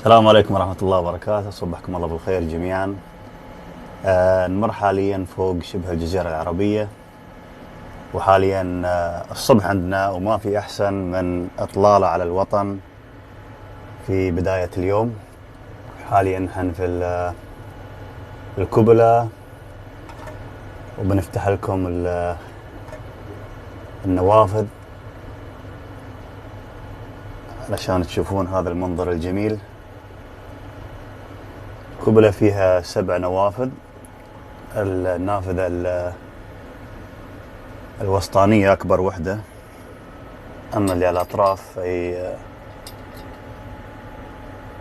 السلام عليكم ورحمة الله وبركاته، صبحكم الله بالخير جميعا. نمر حاليا فوق شبه الجزيرة العربية، وحاليا الصبح عندنا، وما في أحسن من إطلالة على الوطن في بداية اليوم. حاليا نحن في الكبلة، وبنفتح لكم النوافذ علشان تشوفون هذا المنظر الجميل. كبلة فيها 7 نوافذ. النافذة الوسطانية أكبر وحدة، أما اللي على الأطراف أي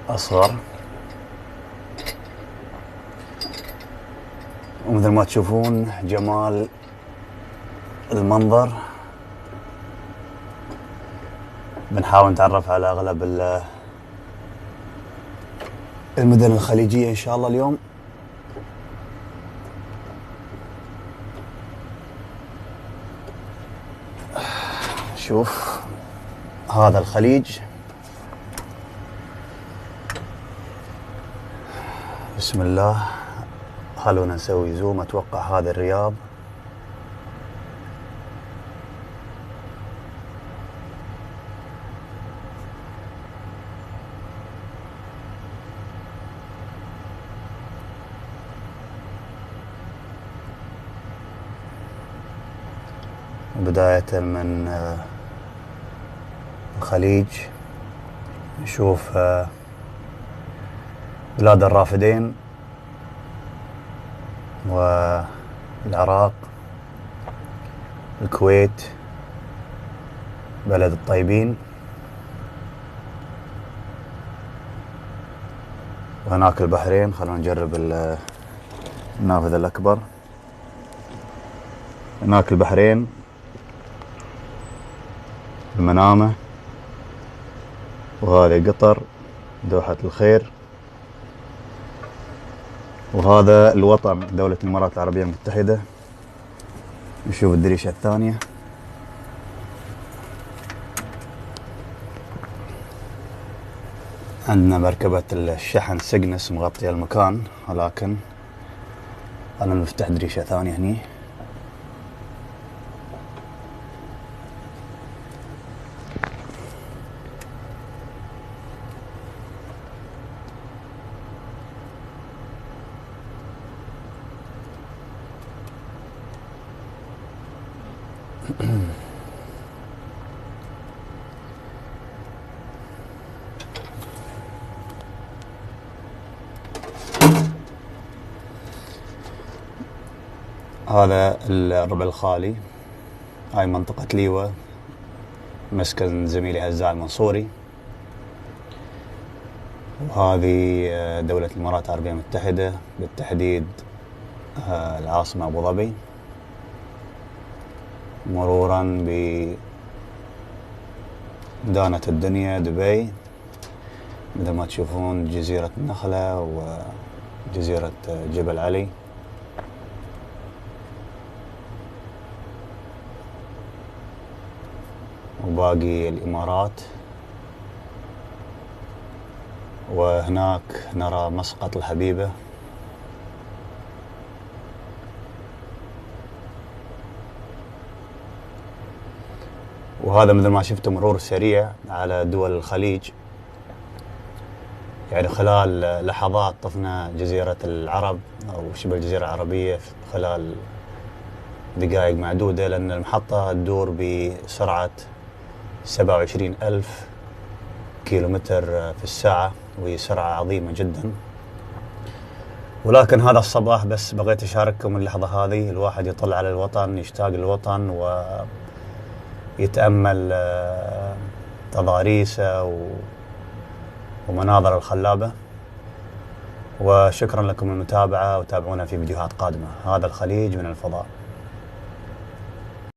أصغر. ومثل ما تشوفون جمال المنظر، بنحاول نتعرف على أغلب المدن الخليجية إن شاء الله اليوم. شوف هذا الخليج، بسم الله. خلونا نسوي زوم. أتوقع هذا الرياض. بداية من الخليج نشوف بلاد الرافدين والعراق، الكويت، بلد الطيبين، وهناك البحرين. خلونا نجرب النافذة الأكبر. هناك البحرين، المنامة، وهذه قطر، دوحة الخير، وهذا الوطن دولة الإمارات العربية المتحدة. نشوف الدريشة الثانية. عندنا مركبة الشحن سيجنس مغطية المكان، ولكن خلنا نفتح دريشة ثانية هني. هذا الربع الخالي، هاي منطقة ليوة، مسكن زميلي هزاع المنصوري. وهذه دولة الإمارات العربية المتحدة، بالتحديد العاصمة أبو ظبي، مرورا بدانة الدنيا دبي. مثل ما تشوفون جزيرة النخلة وجزيرة جبل علي. وباقي الإمارات. وهناك نرى مسقط الحبيبة. وهذا مثل ما شفتوا مرور سريع على دول الخليج. يعني خلال لحظات طفنا جزيرة العرب أو شبه الجزيرة العربية خلال دقائق معدودة، لأن المحطة تدور بسرعة 27,000 كيلومتر في الساعة، وهي سرعة عظيمة جدا. ولكن هذا الصباح بس بغيت أشارككم اللحظة هذه. الواحد يطلع على الوطن، يشتاق للوطن ويتأمل تضاريسه ومناظر الخلابة. وشكرا لكم المتابعة، وتابعونا في فيديوهات قادمة. هذا الخليج من الفضاء.